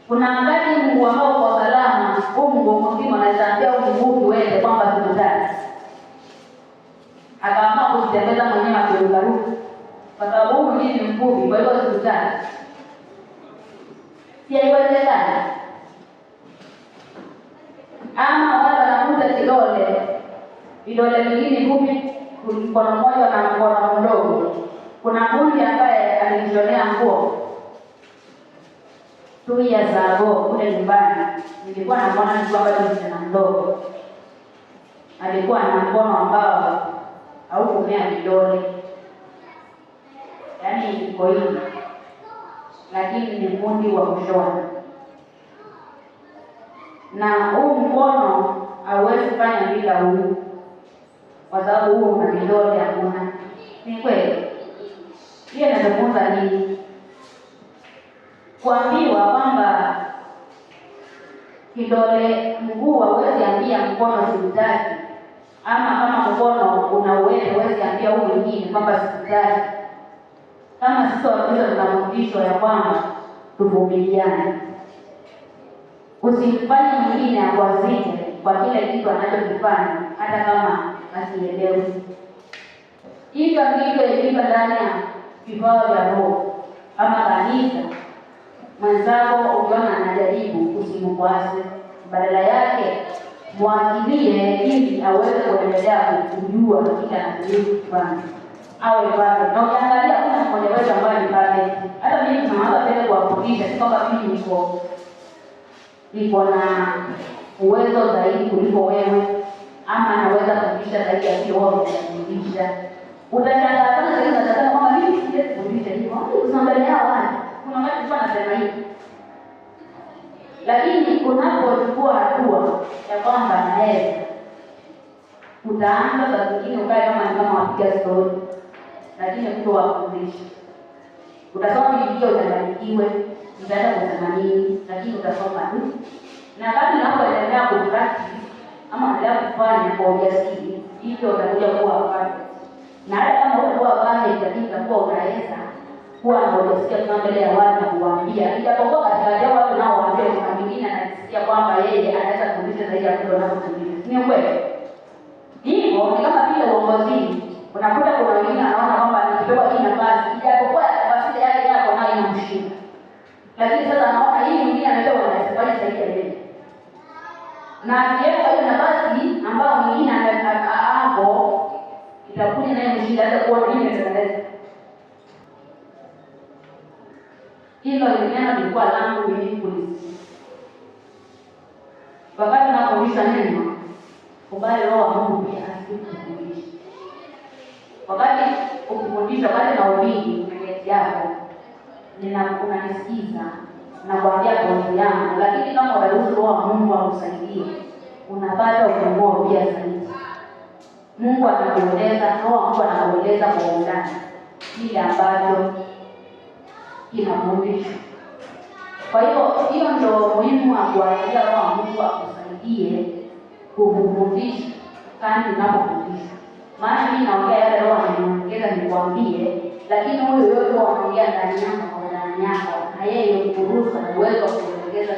Kuna wakati Mungu ambao kwa salama, Mungu mzima anatambia Mungu wewe kwamba tukutane. Akaamua kujitembeza mwenyewe akirukaruka. Kwa sababu huyu ni mfupi, kwa hiyo tukutane. Si haiwezekani. Ama wale wanakuta vidole vingine fupi, mkono mmoja na mkono mdogo. Kuna kundi ambaye alijionea nguo 2 years ago kule nyumbani. Nilikuwa namuona alikuwa bado msichana mdogo. Alikuwa na mkono ambao haukumea vidole. Yaani iko hivi. Lakini ni fundi wa kushona. Na huu mkono hauwezi fanya bila huu. Kwa sababu huu una vidole hakuna. Ni kweli. Hiyo inafunza nini? Kuambiwa kwamba kidole mguu hauwezi ambia mkono sikutaki, ama kama mkono una uwezo hauwezi ambia huyu mwingine kwamba sikutaki. Kama sisi Wakristo tunafundishwa ya kwamba tuvumiliane. Usifanye mwingine akwazike kwa kile kitu anachokifanya hata kama asielewi. Hivyo ndivyo ilivyo ndani ya vipawa vya Roho. Kama kanisa, mwenzako ukiona anajaribu usimkwase, badala yake mwakilie ili aweze kuendelea kujua kile anachofanya. Awe pale. Na ukiangalia kuna mmoja wetu ambaye ni pale. Hata mimi tunaanza tena kuwafundisha si kwamba mimi niko na uwezo zaidi kuliko wewe, ama naweza kufundisha zaidi ya kile wewe unafundisha. Utashangaa sana zaidi utasema kwamba mimi siwezi kufundisha hivyo. Usiangalie watu. Kuna watu tu wanasema hivi. Lakini unapochukua hatua ya kwamba naweza, utaanza saa zingine ukae kama wapiga story, lakini mtu wakufundisha. Utasoma Biblia utabarikiwe, utaenda kusema nini, lakini utasoma tu. Na kama unapoendelea kupractice ama unaendelea kufanya kwa ujasiri, hivyo utakuja kuwa perfect. Na hata kama utakuwa perfect, lakini utakuwa unaweza kuwa na ujasiri mbele ya watu na kuwaambia. Itapokuwa katika watu nao waambie kuna mwingine anasikia kwamba yeye anaweza kufundisha zaidi ya mtu anayefundisha. Ni kweli. Hivyo ni kama vile uongozi. Unakuta kuna wengine anaona kwamba nikipewa hii nafasi, ijapokuwa nafasi yake yako nayo inamshinda. Lakini sasa anaona hii mwingine anapewa nafasi zaidi ya yeye. Na akiweka hiyo nafasi ambayo mwingine hapo, itakuja naye mshinda hata kuwa nini ataleta. Hilo neno lilikuwa langu mimi kulisikia. Wakati napofundisha neno, kubali Roho wa Mungu pia asikufundishe. Wakati ukifundisha wakati na ubiri mbele yako, unanisikiza na kuambia kwa yangu, lakini kama unaruhusu Roho wa Mungu akusaidie, unapata ufunguo pia zaidi. Mungu anakueleza, Roho wa Mungu anakueleza kwa undani kile ambacho kinafundishwa. Kwa hiyo ndio muhimu wa kuachilia Roho wa Mungu akusaidie kufundisha kandi unapofundisha. Maana mimi naongea yale Roho ananiongeza nikwambie, lakini huyo yote anaongea ndani yako na yeye kuruhusu na uwezo wa kuongeza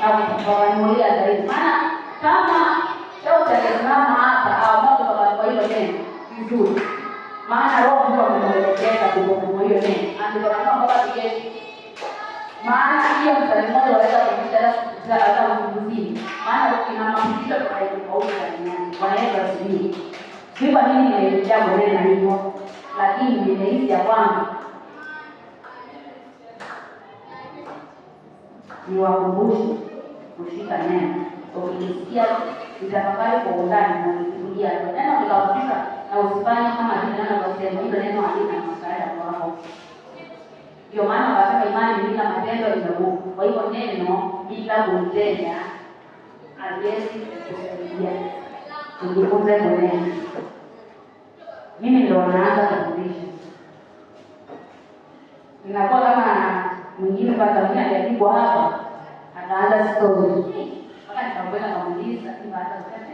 na kufafanulia zaidi. Maana kama leo utasimama hapa au mambo kwa hiyo neno vizuri, maana Roho ndio amemwelekeza kwa hiyo neno. Ndio kama kile maana hiyo msalimo unaweza kufundisha hata mzima. Maana kuna mafundisho tofauti duniani. Wanaweza kusubiri. Kwa nini naelekea mbele hivyo? Lakini nimehisi ya kwamba ni wakumbushe kushika neno. Ukisikia utafakari kwa undani na kufikiria neno likafundisha na usifanye kama vile kusema hilo neno halina msaada kwako. Ndio maana wakasema imani bila matendo ni ngumu. Kwa hivyo neno bila kutenda haliwezi kusaidia. Tujifunze kunena. Mimi ndio naanza kufundisha. Ninakuwa kama mwingine kwa sababu aliyepigwa hapa anaanza story. Mpaka nikampeleka kumuuliza baada ya kusema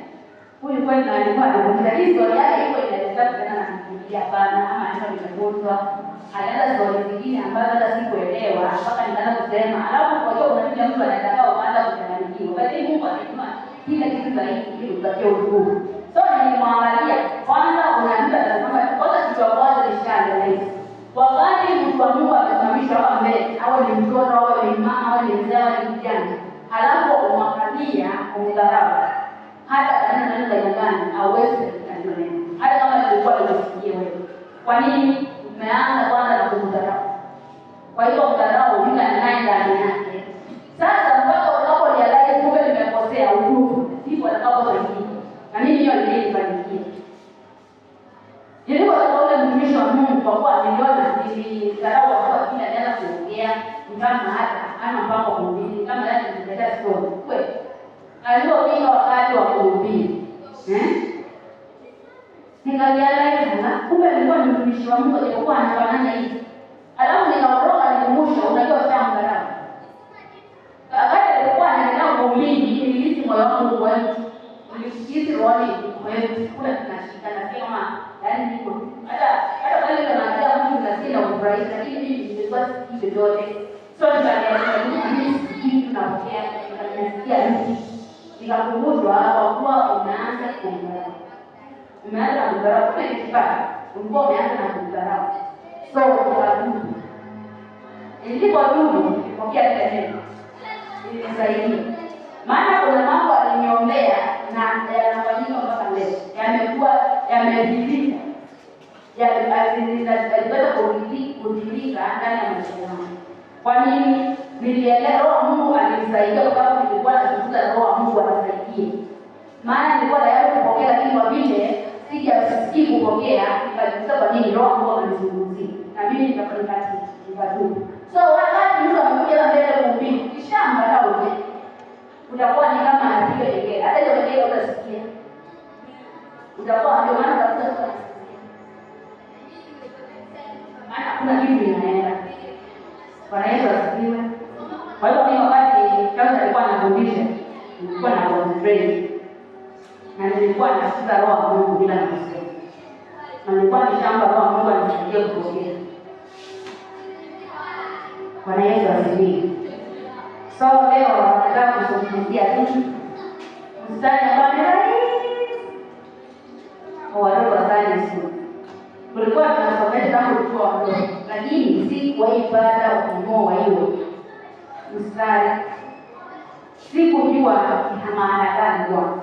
huyu kweli alikuwa anafundisha story yake iko inaeleza tena na kufikia bana ama anaweza kufunzwa Alianza stori zingine ambazo hata sikuelewa mpaka nikaanza kusema. Alafu kwa hiyo unakuja mtu anataka kuanza kuchanganyikiwa. Basi Mungu anasema kila kitu zaidi ili upatie utukufu. So nilimwangalia kwanza, unaambia atasema kwanza kitu cha kwanza ni shangwe. Wakati mtu wa Mungu amesimamishwa hapa mbele, au ni mtoto au ni mama au ni mzee au ni kijana, halafu umwangalia umdharau, hata kana nani gani hauwezi kusikiliza neno. Hata kama nilikuwa nimesikia wewe. Kwa nini? Umeanza kwanza na kumdharau. Kwa hiyo mdharau yule anaye ndani yake. Sasa mpaka unaporealize kumbe nimekosea utubu, ndipo atakaposaidia. Na mimi hiyo nilifanikiwa. Nilikuwa kwa mtumishi wa Mungu kwa kuwa niliona nilidharau kwa kile anaanza kuongea, kama hata ana mpango kuhubiri, kama yeye anataka story. Kweli. Alipofika wakati wa kuhubiri, nikarealize kumbe nilikuwa ni mtumishi wa Mungu alikuwa anafanana hivi. Alafu nikaondoka nikumusha, unajua shamba langu. Wakati alikuwa anaendelea kuhubiri, nilihisi moyo wangu kwa nilihisi roho yangu kula tunashikana kama yaani niko hata pale tunaangalia mtu mnasikia na kufurahi, lakini mimi nilikuwa sikii chochote. So nikaangalia kitu tunapokea, nikasikia mtu nikakumbushwa kwa kuwa unaanza kumdharau. Umeanza kumdharau kwa kipaa, ulikuwa umeanza na kumdharau. So nikadudu. Nilipodudu nilipokea neno. Nilisaidia. Maana kuna mambo aliniombea na yanafanyika mpaka leo. Yamekuwa yamedhihirika. Yalipata kudhihirika ndani ya maisha yangu. Kwa nini? Nilielewa Mungu alinisaidia kwa sababu nilikuwa nazungumza roho wa Mungu anisaidie. Maana nilikuwa tayari kupokea, lakini kwa vile sijasikii kupokea, nikajisikia kwa nini roho wa Mungu anizungumzia. Na mimi nikafanya nikatubu. So wakati mtu amekuja mbele kuhubiri, kishamdharau wewe, utakuwa ni kama anapiga kelele. Hata hiyo kelele utasikia. Utakuwa ndio maana utakuwa maana kuna kitu inaenda. Bwana Yesu asifiwe. Kwa hiyo mimi wakati kwanza alikuwa anafundisha, nilikuwa na concentrate. Na nilikuwa nasikiza roho wa Mungu bila kusema. Na nilikuwa nishamba roho wa Mungu anisaidie kupokea. Bwana Yesu asifiwe. So leo nataka kuzungumzia tu mstari ambao ni rahisi kwa watoto wa Sunday school. Tulikuwa tunasomea tangu tukiwa wadogo, lakini sikuwaipata ufunuo wa hiyo mstari. Sikujua ina maana gani kwa.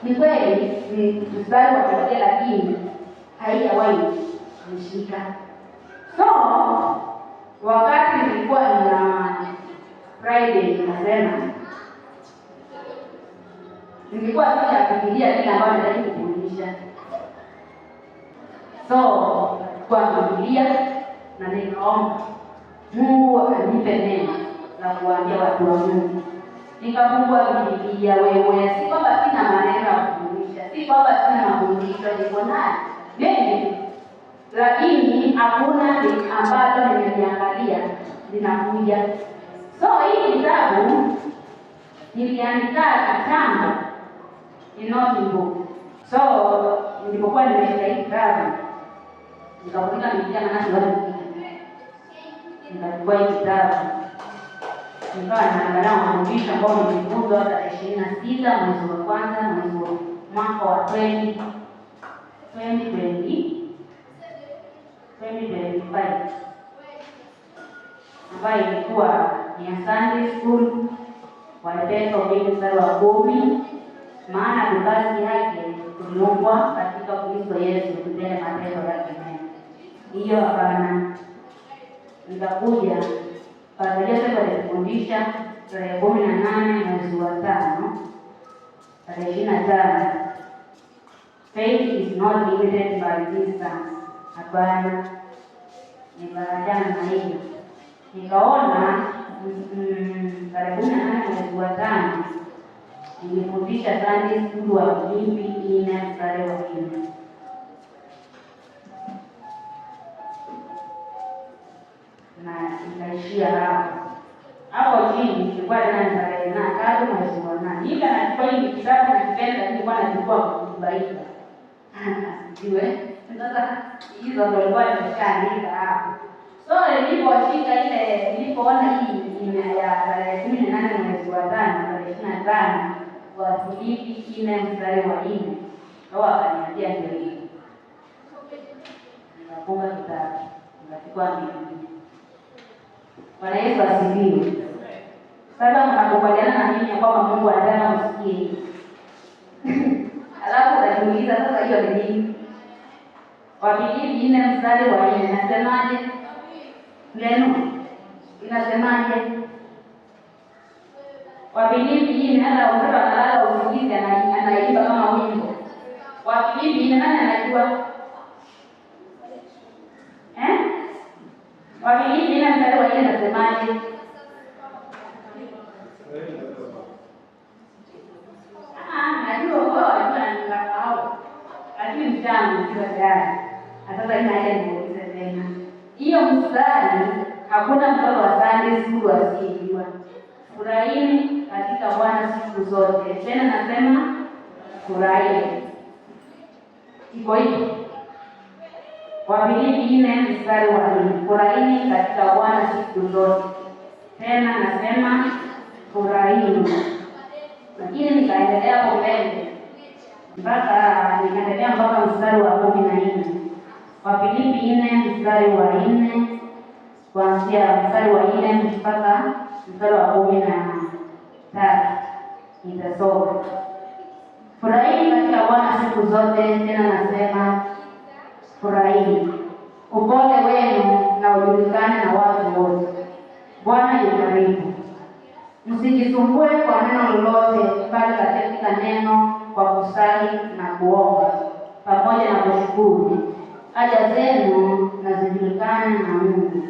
Ni kweli ni mstari wa Biblia, lakini haijawahi kunishika. So wakati nilikuwa na Friday nasema nilikuwa sijafikiria kile ambacho nataka kufundisha. So kwa Biblia na nikaomba Mungu anipe neno la kuambia watu wa Mungu. Nikafungua Biblia wewe, si kwamba sina maneno ya kufundisha, si kwamba sina mafundisho niko nayo mengi, lakini hakuna ambalo nimeangalia linakuja. So hii kitabu niliandika kitambo ni notebook. So nilipokuwa nimeshika hii kitabu nikakuta Biblia na nasi watu nikachukua hii kitabu nikawa naangalia mafundisho ambayo nilifunzwa tarehe 26 mwezi wa kwanza mwezi wa mwaka wa 2025 ambayo ilikuwa ni ya Sunday school. Waefeso mstari wa 10, maana tukazi yake tuliumbwa katika Kristo Yesu tutende matendo yake mema. Hiyo hapana. Nikakuja Pastor Joseph alifundisha tarehe 18 mwezi wa 5 tarehe 25. Faith is not limited by distance. Hapana. Nikaachana na hiyo. Nikaona tarehe 18 mwezi wa 5 nilifundisha Sunday school wa Filipi 4 mstari wa 4. Na nikaishia hapo. Hapo chini nilikuwa tena tarehe 3 mwezi wa 8. Nika nachukua hii kitabu na kipenda nilikuwa nachukua kubaika. Sijui. Sasa hizo ndio nilikuwa nimeshaandika hapo. So niliposhika ile, nilipoona hii ya tarehe 18 mwezi wa 5 tarehe 25 wa Filipi 4 mstari wa 4, au akaniambia ndio hii. Nikafunga kitabu, nikachukua Biblia. Bwana Yesu asifiwe. Sasa mnakubaliana na mimi kwamba Mungu anataka msikie hii. Alafu unajiuliza sasa hiyo ni nini? Wafilipi 4 mstari wa 4 nasemaje? Neno inasemaje? Wafilipi 4, hata mtu analala usingizi anaimba kama wimbo. Wafilipi 4 nani anajua? Wafilipi 4 mstari wa 4 nasemaje? Najua kwa nikakao. Lakini mtamu ndio tayari. Sasa inaje niulize tena. Hiyo mstari hakuna mtoto wa Sunday school asiyejua. Furahini katika Bwana siku zote. Tena nasema furahini. Iko hivi. Wafilipi 4 mstari wa 4. Furahini katika Bwana siku zote. Tena nasema furahini. Lakini nikaendelea hapo mbele mpaka mstari wa 14. Wafilipi 4 mstari wa 4 kuanzia mstari wa 4 mpaka mstari wa 13. Nitasoma. Furahini katika Bwana siku zote, tena nasema furahini. Upole wenu na ujulikane na watu wote. Bwana yu karibu. Msijisumbue kwa neno lolote, bali katika neno kwa kusali na kuomba pamoja na kushukuru haja zenu na zijulikane na Mungu.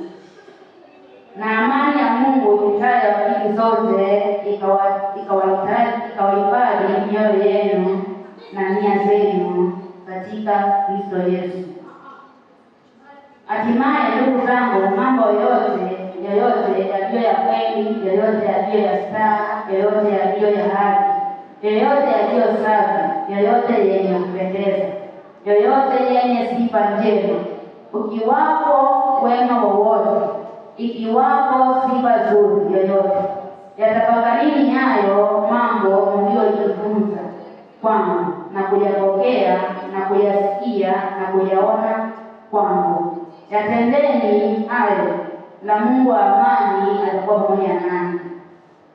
Na amani ya Mungu ipitayo akili zote ikawahifadhi mioyo yenu na nia zenu katika Kristo Yesu. Hatimaye ndugu zangu, mambo yoyote yaliyo ya kweli, yoyote yaliyo ya staha, yoyote yaliyo ya haki, yoyote yaliyo safi, yoyote yenye kupendeza, yoyote yenye sifa njema, ukiwapo wema wowote, ikiwapo sifa nzuri yoyote, yatafakarini hayo mambo mliyojifunza kwangu na kuyapokea na kuyasikia na kuyaona kwangu. Yatendeni hayo, na Mungu wa amani atakuwa pamoja nanyi.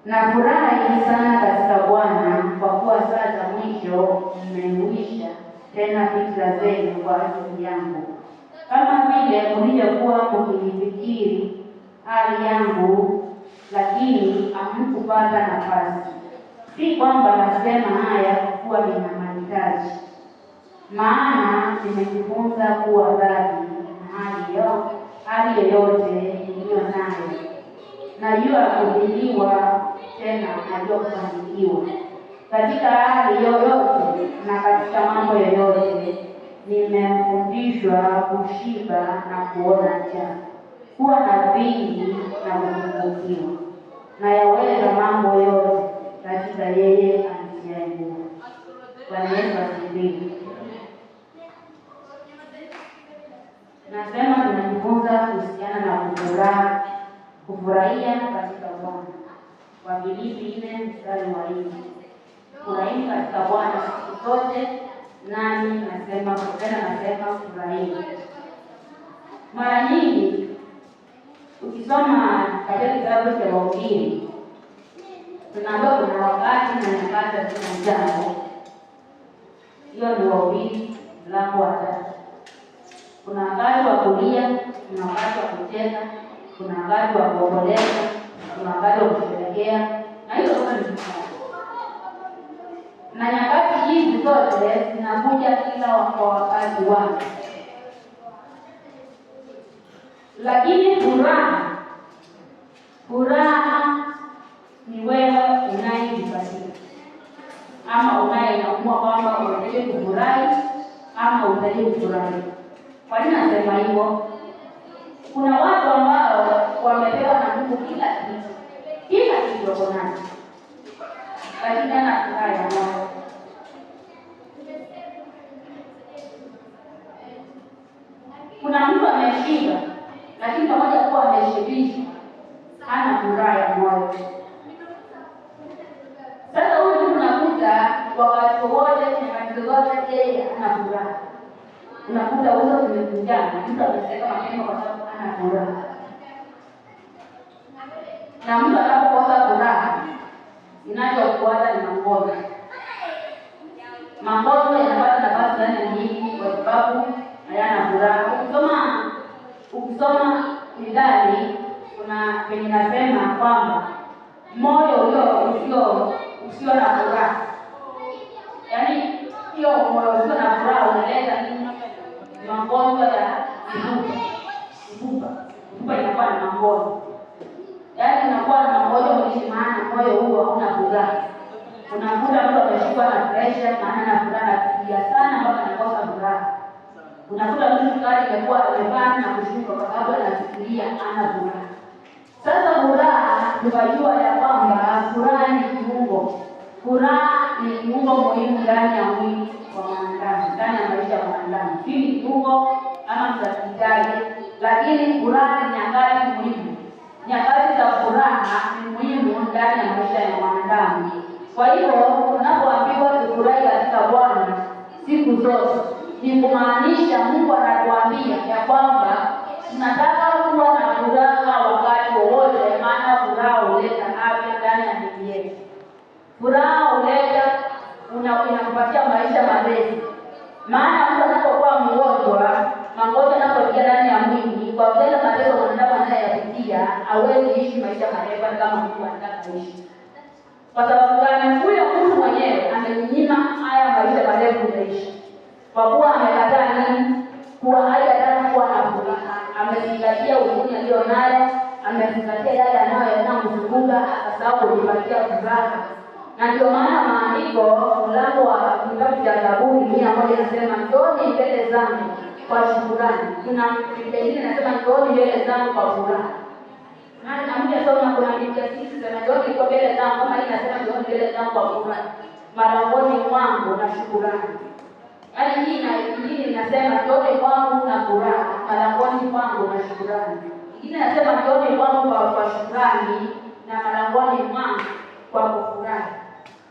Nafurahi sana katika Bwana, kwa kuwa saa za mwisho mmeuisha tena fikra zenu kwa ajili yangu, kama vile mlivyokuwa mkinifikiri hali yangu, lakini hamkupata nafasi. Si kwamba nasema haya kwa kuwa nina mahitaji, maana nimejifunza kuwa radhi na hali yoyote niliyo nayo. Najua kudhiliwa, tena najua kufanikiwa. Katika hali yoyote na katika mambo yoyote nimefundishwa kushiba na kuona njaa, kuwa na vingi na kupungukiwa. Na yaweza mambo yote katika yeye anitiaye nguvu. Bwana Yesu asifiwe. Nasema tunajifunza kuhusiana na kufurahia katika Bwana. Wafilipi 4 mstari wa 4. Furahini katika Bwana siku zote, nami nasema furahini. Mara nyingi ukisoma katika kitabu cha Wahubiri, tunaambiwa kuna wakati na nyakati za kila jambo. Hiyo ni Wahubiri mlango wa 3. Kuna wakati wa kulia, kuna wakati wa kucheka, kuna wakati wa kuomboleza, kuna wakati wa kusherehekea, na hiyo zote ni sawa. Na nyakati hizi zote zinakuja kila kwa wakati wake. Lakini furaha ni wewe unayejipatia, ama unayeamua kwamba unataka kufurahi ama unataka kufurahi. Kwa nini nasema hivyo? Kuna watu ambao wamepewa na Mungu kila kitu wako nacho, lakini hana furaha ya moyo. Kuna mtu ameshiba, lakini pamoja kuwa ameshibishwa, hana furaha ya moyo. Sasa huyu mtu unakuta wakati wote nyakati zote yeye hana furaha. Unakuta uso umekunjana, mtu ameseka maneno kwa sababu hana furaha. Na mtu anapokosa furaha, inachofuata ni magonjwa. Magonjwa yanapata nafasi ndani ya mwili kwa sababu hayana furaha. Ukisoma Mithali kuna penye nasema kwamba moyo usio na furaha, yaani hiyo moyo usio na furaha unaleta magonjwa ya kifuba. Kifuba inakuwa na magonjwa, yaani unakuwa na magonjwa mwilini, maana moyo huo hauna furaha. Unakuta mtu ameshikwa na pressure, maana na furaha anafikiria sana mpaka anakosa furaha. Unakuta mtu sukari imekuwa imepanda na kushuka kwa sababu anafikiria ana furaha. Sasa furaha tunajua ya kwamba furaha ni kiungo. Furaha ni kiungo muhimu ndani ya mwili wa mwanadamu, ndani ya maisha ya mwanadamu. Si kiungo ama mtakitaje, lakini furaha ni nyakati muhimu. Nyakati za furaha ni muhimu ndani ya maisha ya mwanadamu. Kwa hiyo tunapoambiwa tufurahi katika Bwana siku zote, ni kumaanisha Mungu anatuambia ya kwamba tunataka kuwa na furaha wakati wowote, maana furaha huleta afya ndani ya mwili yetu. Furaha huleta inakupatia maisha marefu. Maana mtu anapokuwa mgonjwa, magonjwa yanapoingia ndani ya mwili, kwa vile mateso mwanadamu anayoyapitia, hawezi ishi maisha marefu kama Mungu anataka kuishi. Kwa sababu gani? Huyo mtu mwenyewe amenyima haya maisha marefu kuishi. Kwa kuwa amekataa nini? Kuwa hajataka kuwa na furaha. Amezingatia huzuni aliyonayo, amezingatia yale yanayomzunguka, akasahau kujipatia furaha. Na ndio maana maandiko mlango wa kitabu cha Zaburi 100 inasema njooni mbele zangu kwa shukrani. Kuna Biblia inasema njooni mbele zangu kwa furaha. Nani namja soma kuna Biblia inasema njooni kwa mbele zangu, kama inasema njooni mbele zangu kwa furaha. Malangoni mwangu na shukrani. Yaani hii na ingine inasema njooni kwangu na furaha, malangoni mwangu na shukrani. Ingine inasema njooni kwangu kwa shukrani na malangoni mwangu kwa kufurahi.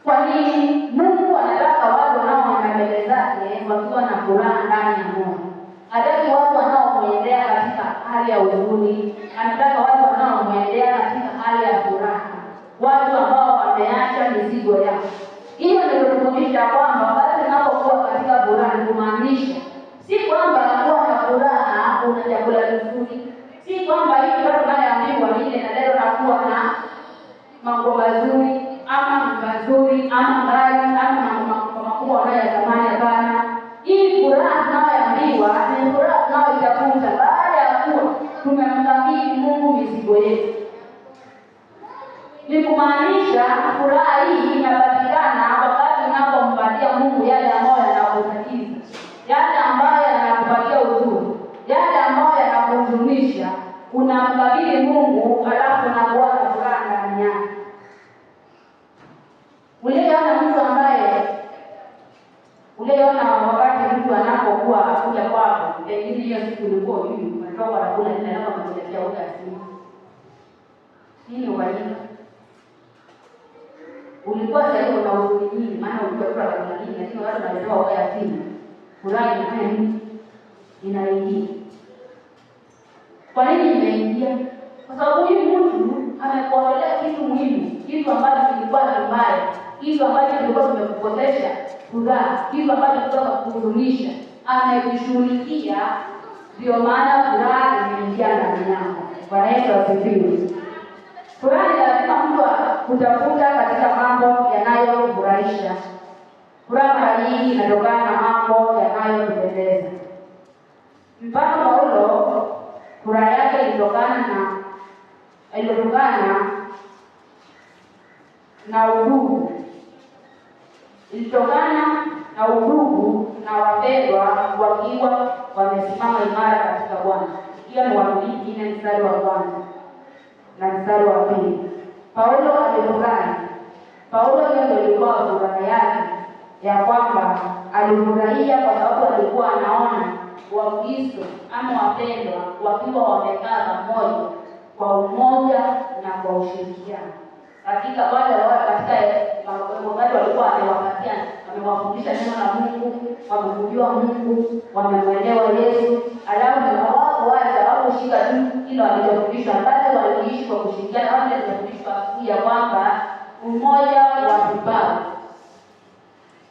Kwa nini? Mungu anataka watu wanaoenda mbele zake wakiwa na furaha ndani ya moyo. Hataki watu wanaomwendea katika hali ya huzuni, anataka watu wanaomwendea katika hali ya furaha, watu ambao wameacha mizigo yao. Hiyo ndio kufundisha kwamba wakati unapokuwa katika furaha, kumaanisha si kwamba kuwa na furaha una chakula kizuri, si kwamba hivi watu wanaoambiwa ile na leo nakuwa na mambo mazuri ama mazuri ama mbali ama mambo makubwa wanayotamani. Hapana, hii furaha tunayoambiwa ni furaha tunayoitafuta baada ya kuwa tumemkabidhi Mungu mizigo yetu. Ni kumaanisha furaha hii inapatikana wakati unapompatia Mungu yale ambayo yanakutatiza, yale ambayo yanakupatia huzuni, yale ambayo yanakuhuzunisha, unamkabidhi Mungu, alafu unakuwa na furaha ndani yake. Uliona wakati mtu anapokuwa akuja kwako, pengine hiyo siku ulikuwa hivi, unatoka na kula nini na kukuletea ugali. Nini ubadilika? Ulikuwa sasa hiyo una huzuni nyingi, maana ulikuwa kwa nini, lakini watu wanasema ugali simu. Furaha inafanya nini? Inaingia. Kwa nini imeingia? Kwa sababu huyu mtu amekuondolea kitu muhimu, kitu ambacho kilikuwa mbaya, kitu ambacho kilikuwa kimekukosesha furaha, kitu ambacho kilikuwa kukuhuzunisha, amekishughulikia. Ndio maana furaha imeingia ndani yako. Bwana Yesu asifiwe. Furaha ni lazima mtu kutafuta katika mambo yanayofurahisha. Furaha mara nyingi inatokana na mambo yanayopendeza. Mfano Paulo, furaha yake ilitokana na udugu. Ilitokana na udugu na wapendwa wakiwa wamesimama imara katika Bwana. Hiyo ni Wafilipi 4 mstari wa 1 na mstari wa 2. Paulo alifurahi. Paulo ndio ilikuwa furaha yake, ya kwamba alifurahia kwa sababu alikuwa anaona wa Kristo ama wapendwa wakiwa wamekaa pamoja kwa umoja na kwa ushirikiano. Katika wale katika wakati walikuwa amewafundisha neno la Mungu, wamemjua Mungu, wamemwelewa Yesu, alafu hawakuacha hawakushika tu kile walichofundishwa, bali waliishi kwa kushirikiana. Wale waliofundishwa ya kwamba umoja wa vipawa.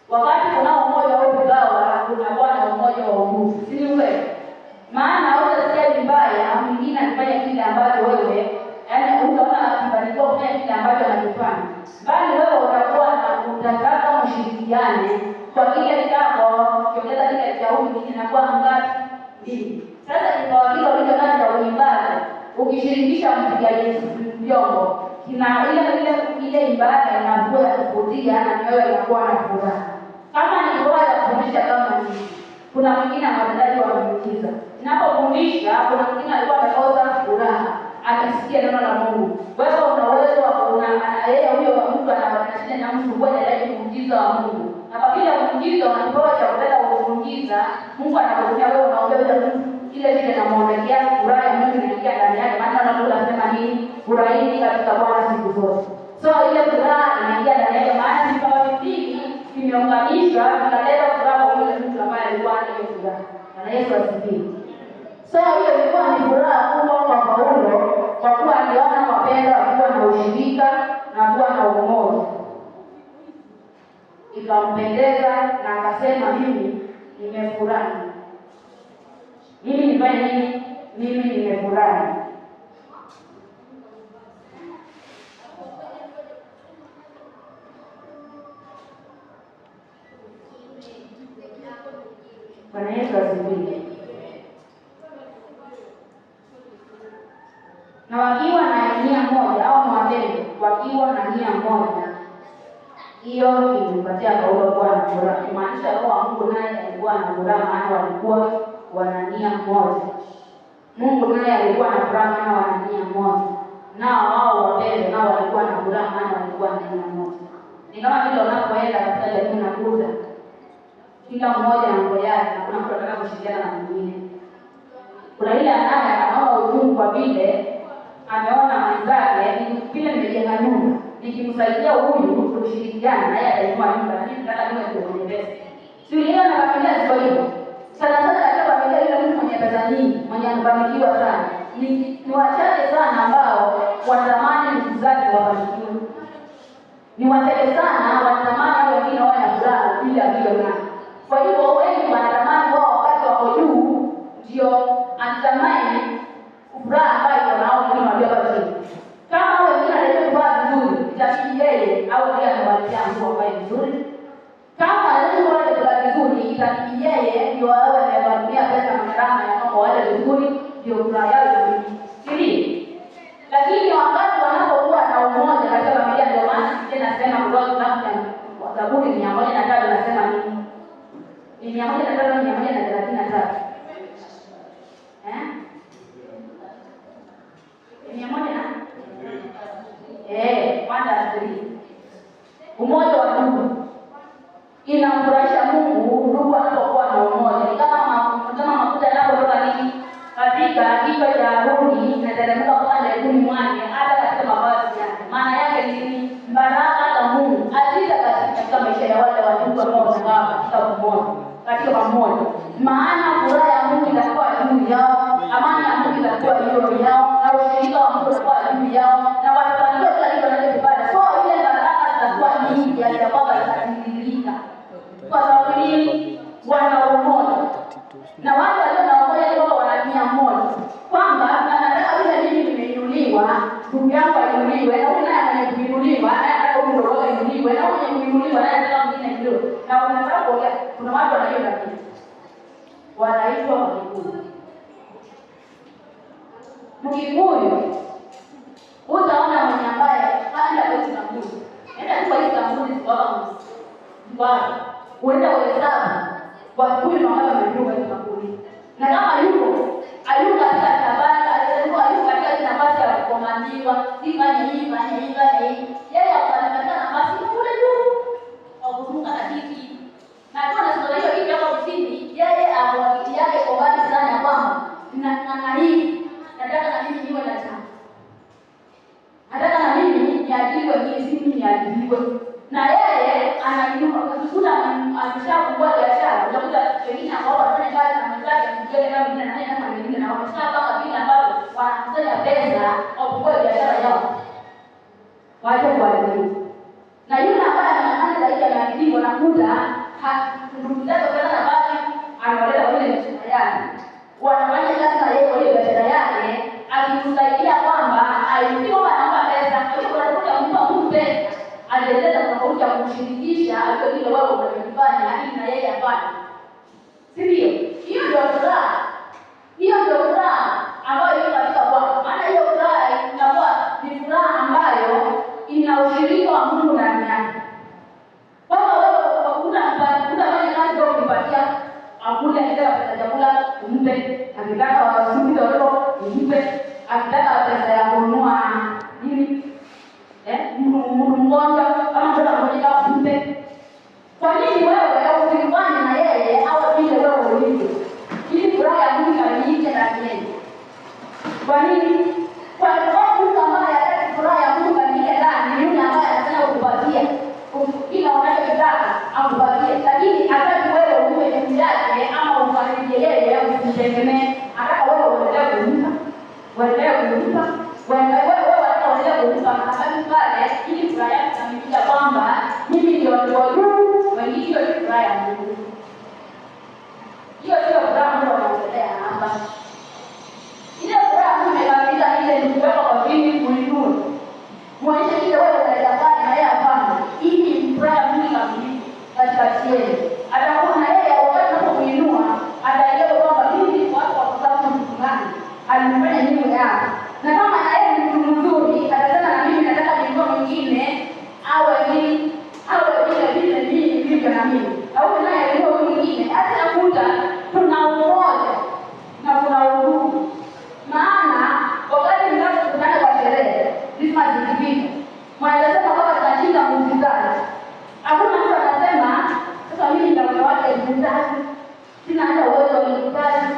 Wakati kuna umoja wa vipawa, kunakuwa na umoja wa nguvu, si kweli? Maana hautasikia vibaya mwingine akifanya kile ambacho wewe, yaani utaona akibarikiwa kufanya kile ambacho anakifanya, bali wewe utakuwa na utataka mshirikiane kwa kile chako, kiongeza kile cha huyu kinakuwa ngapi? Mbili. Sasa kipawa kile ulichonacho cha uimbaji, ukishirikisha mpigaji vyombo, kina ile ibada inakuwa ya kuvutia na wewe inakuwa na furaha. Kama ni bora kufundisha kama hivi, kuna mwingine anaendelea kuamiza. Ninapofundisha, kuna mwingine alikuwa amekosa furaha akisikia neno la Mungu. Wewe una uwezo wa kuona yeye huyo mtu anawakilisha na mtu mmoja ile muujiza wa Mungu. Na kwa kile muujiza unapewa cha kuleta muujiza, Mungu anakuambia wewe unaombea yule ile na muombeea furaha ya Mungu inaingia ndani yake. Maana Mungu anasema nini? Furahini katika Bwana siku zote. So ile furaha inaingia ndani yake, maana vipawa vingi vimeunganishwa vinaleta furaha kwa yule mtu ambaye alikuwa na hiyo furaha. Na Yesu asifiwe. So hiyo ilikuwa ni furaha kubwa kwa Paulo kwa kuwa aliona wapendwa wakiwa na ushirika na kuwa na umoja. Ikampendeza na akasema mimi nimefurahi. Mimi nifanye nini? Mimi nimefurahi. Bwana Yesu asifiwe. Na wakiwa na nia moja au mapendo, wakiwa na nia moja, hiyo ilimpatia Paulo kuwa na furaha. Kumaanisha Roho wa Mungu naye alikuwa na furaha, maana walikuwa wana nia moja. Mungu naye alikuwa na furaha, maana wana nia moja. Nao wao wapendo nao walikuwa na furaha, maana walikuwa na nia moja. Ni kama vile unapoenda katika jamii na kuta, kila mmoja na mambo yake, na kuna mtu anataka kushirikiana na mwingine. Kuna ile anaona uchungu kwa vile ameona mwenzake vile nimejenga nyumba, nikimsaidia huyu kushirikiana na yeye atainua nyumba, lakini nataka niwe kuongeza. Sio na familia sio hivyo. Sana katika familia ile mtu mwenye pesa nyingi, mwenye amefanikiwa sana, ni wachache sana ambao wanatamani ndugu zake wafanikiwe. Ni wachache sana wanatamani wengine wawe na furaha bila nayo. Kwa hivyo wengi wanatamani wao wakati wako juu ndio anatamani furaha ambayo nao wengine wanabeba chini. Kama wengine anajua vizuri, itabidi yeye au yeye anawaletea mtu ambaye nzuri. Kama anajua vizuri, itabidi yeye ndio awe anayewatumia pesa na gharama ya mambo wale vizuri, ndio furaha yao iwe. Lakini wakati wanapokuwa na umoja katika familia, ndio maana tena sema kwa Zaburi 103 nasema nini? Ni 133. Umoja wa ndugu inamfurahisha Mungu. Ndugu anapokuwa na umoja, ni kama mafuta yanapotoka nini katika kichwa cha Haruni na teremka kwa ndani mwake hata katika mavazi yake. Maana yake ni nini? Baraka za Mungu azida katika maisha ya wale watu ambao wanakaa katika pamoja. Maana furaha ya Mungu itakuwa juu yao, amani ya Mungu itakuwa juu yao, na ushirika wa Mungu utakuwa juu yao, na watafanikiwa kila kitu wanachokifanya. So ile baraka zitakuwa nyingi, yatakuwa zitatimilika. Kwa sababu nini? Wana umoja. Na watu walio na umoja wao wana nia moja. Kwamba nataka vile mimi nimeinuliwa, ndugu yangu ainuliwe, na huyu naye mwenye kuinuliwa, naye anataka huyu ndio wao ainuliwe, na mwenye kuinuliwa naye anataka mwingine ainuliwe. Na unataka kuongea, kuna watu wanaiona kitu. Wanaitwa Wakikuyu. Mkikuyu utaona mwenye ambaye hana uwezo na Mungu. Nenda kwa hizo kampuni kwa uenda uhesabu Wakikuyu na wale wamejua hizo kampuni. Na kama ayuka katika tabaka, ayuka katika nafasi ya kukomandiwa, sifanye hivi. Yeye anapata nafasi kule juu. Au kuzunguka na kiti. Na kwa sababu hiyo hapo chini, yeye amwakili yake kwa ajibiwe. Na yeye anajua ukikuta ameshafungua biashara, utakuta wengine ambao wanafanya kazi na mwenzake mjele kama mwingine na yeye kama mwingine na wameshapanga vile ambavyo wanakusanya pesa wafungue biashara yao. Waje kuadhibiwa. Na yule ambaye anafanya zaidi anaadhibiwa, anakuta ndugu zake sana na basi anawaleta wale biashara yake. Wanafanya kazi na yeye ile biashara yake akimsaidia kwamba alikuwa anaomba pesa, alikuwa anakuja kumpa mtu pesa. Alieleza tofauti ya kumshirikisha alio ile wao wanafanya lakini na yeye hapana. Si ndio? Hiyo ndio furaha. Hiyo ndio furaha ambayo iko katika Bwana. Maana hiyo furaha inakuwa ni furaha ambayo ina ushirika wa Mungu ndani yake. Kama wewe unafanya kazi kwa kumpatia akule akitaka pesa chakula umpe, akitaka wasubiri watoto umpe, akitaka pesa ya kununua nini mgonjwa kama mtoto anataka kumpe. Kwa nini wewe usifanye na yeye au vile wewe ulivyo? Ili furaha ya Mungu ikamilike ndani yako. Kwa nini? Kwa sababu mtu ambaye anataka furaha ya Mungu ikamilike ndani ni yule ambaye anataka kukupatia kila unachotaka akupatie, lakini hataki wewe uwe juu yake ama ukaribie yeye au usitegemee. Anataka wewe uendelee kumpa, ili furaha yake ikamilike kwamba mimi ndio juu, wengine ndio furaha ya Mungu. Hiyo sio furaha Mungu anaongelea hapa. Ile furaha Mungu imekamilika ile ni kuweka kwa vingi kuinua. Muonyeshe kile wewe unaweza fanya na yeye afanye. Ili furaha Mungu ikamilike katikati yenu. Atakuwa na yeye wakati unapomuinua, ataelewa kwamba mimi ni watu wa sababu mtu gani alimfanya nini yake. Na kama na yeye ni mtu mzuri, atasema na mimi nataka niinue mwingine awe vile mimi ndivyo na mimi. Au naye ndio mwingine. Hata nakuta tuna umoja na kuna udugu. Maana wakati mnapokutana kwa sherehe, Christmas ikifika, mwanasema kwamba tunashinda muzikani. Hakuna mtu anasema sasa mimi ndio wake muzikani. Sina hata uwezo wa muzikani.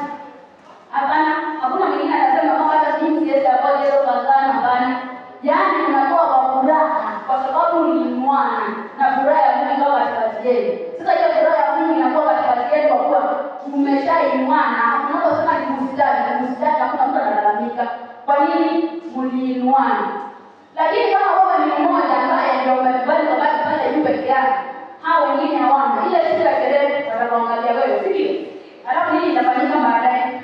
Hapana, hakuna mwingine anasema kwamba hata mimi siwezi afanye hilo kazana hapana. Yaani unakuwa kwa furaha kwa sababu ni mwana na furaha ya Mungu kwa katikati yenu. Sasa hiyo furaha ya Mungu inakuwa katikati yenu kwa kuwa mmeshainuana. Unaposema ni msitaki hakuna mtu analalamika. Kwa nini mliinuana? Lakini kama wewe ni mmoja ambaye ndio umekubali wakati pale juu peke yake, hao wengine hawana. Ile siku ya kelele watakuangalia wewe, si ndio? Alafu nini itafanyika baadaye?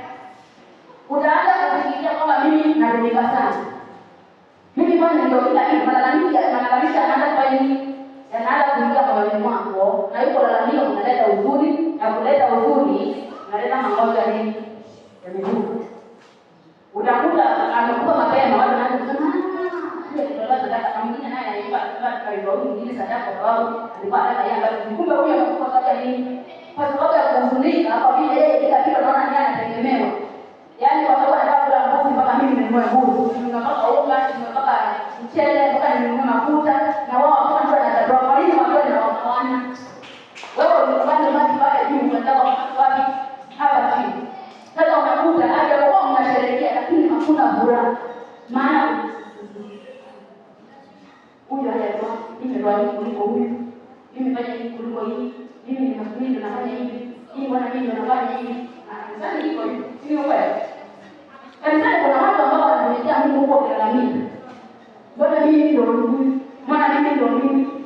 Utaanza kufikiria kwamba mimi natumika sana. Mimi bwana ndio kila kitu, malalamisha anaanza kwa nini? Yanaanza kuingia kwa moyo wako, na yuko lalamika unaleta uzuri, na kuleta uzuri unaleta magonjwa nini? Ya miguu. Utakuta amekuwa mapema watu wanaanza kusema ndio tunataka sadaka, mwingine naye anaimba kwa hivyo mwingine sadaka kwa sababu alikuwa anataka yeye ambaye kumbe huyo amekuwa sadaka nini? Kwa sababu ya kuhuzunika kwa vile yeye kila kitu anaona ni anategemewa. Yaani kwa sababu anataka kula mbuzi mpaka mimi ninunue mbuzi. Nimepaka unga, nimepaka mchele, mpaka ninunue mafuta na wao hakuna mtu anataka. Kwa nini wao ndio wanaona? Wewe unapanda maji pale juu unataka wapi? Hapa chini. Sasa unakuta hajakuwa mnasherehekea lakini hakuna furaha. Maana huyu hajakuwa nimetoa hii kuliko huyu. Nimefanya hii kuliko hii. Mimi nafanya hivi. Hii bwana mimi nafanya hivi. Sasa iko hivi. Sio wewe. Kanisani kuna watu ambao wanamletea Mungu huko kilalamika. Bwana mimi ndio huyu. Maana mimi ndio mimi.